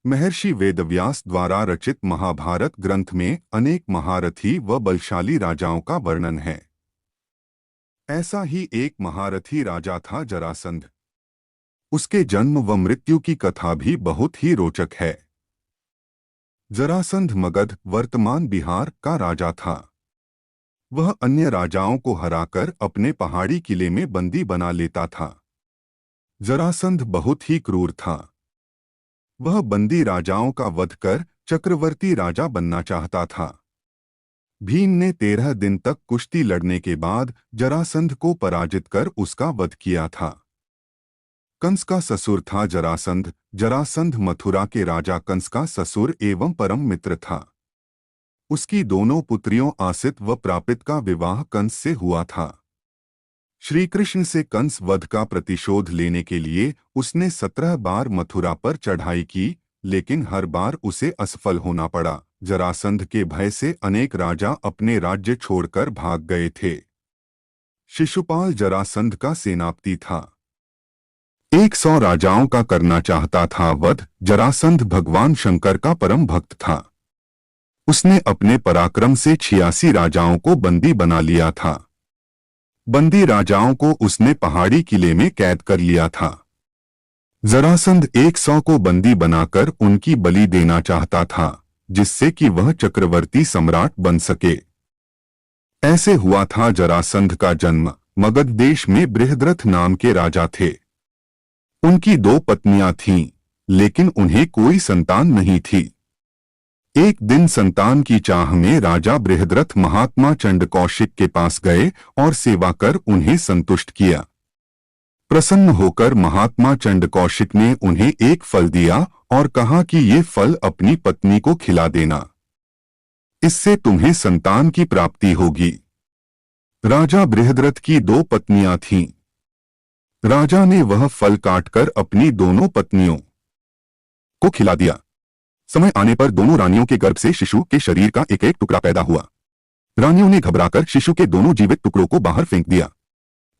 महर्षि वेदव्यास द्वारा रचित महाभारत ग्रंथ में अनेक महारथी व बलशाली राजाओं का वर्णन है। ऐसा ही एक महारथी राजा था जरासंध। उसके जन्म व मृत्यु की कथा भी बहुत ही रोचक है। जरासंध मगध वर्तमान बिहार का राजा था। वह अन्य राजाओं को हराकर अपने पहाड़ी किले में बंदी बना लेता था। जरासंध बहुत ही क्रूर था। वह बंदी राजाओं का वध कर चक्रवर्ती राजा बनना चाहता था। भीम ने 13 दिन तक कुश्ती लड़ने के बाद जरासंध को पराजित कर उसका वध किया था। कंस का ससुर था जरासंध। जरासंध मथुरा के राजा कंस का ससुर एवं परम मित्र था। उसकी दोनों पुत्रियों आसित व प्रापित का विवाह कंस से हुआ था। श्री कृष्ण से कंस वध का प्रतिशोध लेने के लिए उसने 17 बार मथुरा पर चढ़ाई की, लेकिन हर बार उसे असफल होना पड़ा। जरासंध के भय से अनेक राजा अपने राज्य छोड़कर भाग गए थे। शिशुपाल जरासंध का सेनापति था। 100 राजाओं का करना चाहता था वध। जरासंध भगवान शंकर का परम भक्त था। उसने अपने पराक्रम से 86 राजाओं को बंदी बना लिया था। बंदी राजाओं को उसने पहाड़ी किले में कैद कर लिया था। जरासंध 100 को बंदी बनाकर उनकी बलि देना चाहता था, जिससे कि वह चक्रवर्ती सम्राट बन सके। ऐसे हुआ था जरासंध का जन्म। मगध देश में बृहद्रथ नाम के राजा थे। उनकी 2 पत्नियां थीं, लेकिन उन्हें कोई संतान नहीं थी। एक दिन संतान की चाह में राजा बृहद्रथ महात्मा चंडकौशिक के पास गए और सेवा कर उन्हें संतुष्ट किया। प्रसन्न होकर महात्मा चंडकौशिक ने उन्हें एक फल दिया और कहा कि ये फल अपनी पत्नी को खिला देना, इससे तुम्हें संतान की प्राप्ति होगी। राजा बृहद्रथ की 2 पत्नियां थीं। राजा ने वह फल काटकर अपनी दोनों पत्नियों को खिला दिया। समय आने पर दोनों रानियों के गर्भ से शिशु के शरीर का एक एक टुकड़ा पैदा हुआ। रानियों ने घबराकर शिशु के दोनों जीवित टुकड़ों को बाहर फेंक दिया।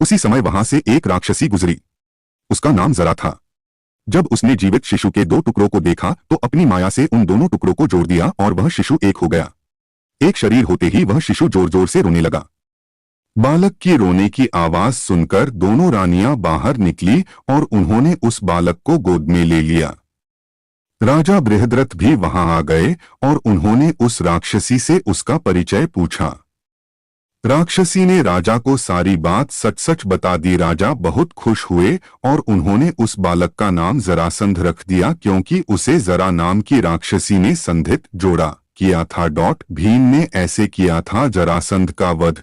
उसी समय वहां से एक राक्षसी गुजरी। उसका नाम जरा था। जब उसने जीवित शिशु के 2 टुकड़ों को देखा तो अपनी माया से उन दोनों टुकड़ों को जोड़ दिया और वह शिशु एक हो गया। एक शरीर होते ही वह शिशु जोर जोर से रोने लगा। बालक की रोने की आवाज सुनकर दोनों रानियां बाहर निकली और उन्होंने उस बालक को गोद में ले लिया। राजा बृहद्रथ भी वहां आ गए और उन्होंने उस राक्षसी से उसका परिचय पूछा। राक्षसी ने राजा को सारी बात सच सच बता दी। राजा बहुत खुश हुए और उन्होंने उस बालक का नाम जरासंध रख दिया, क्योंकि उसे जरा नाम की राक्षसी ने संधित जोड़ा किया था। भीम ने ऐसे किया था जरासंध का वध।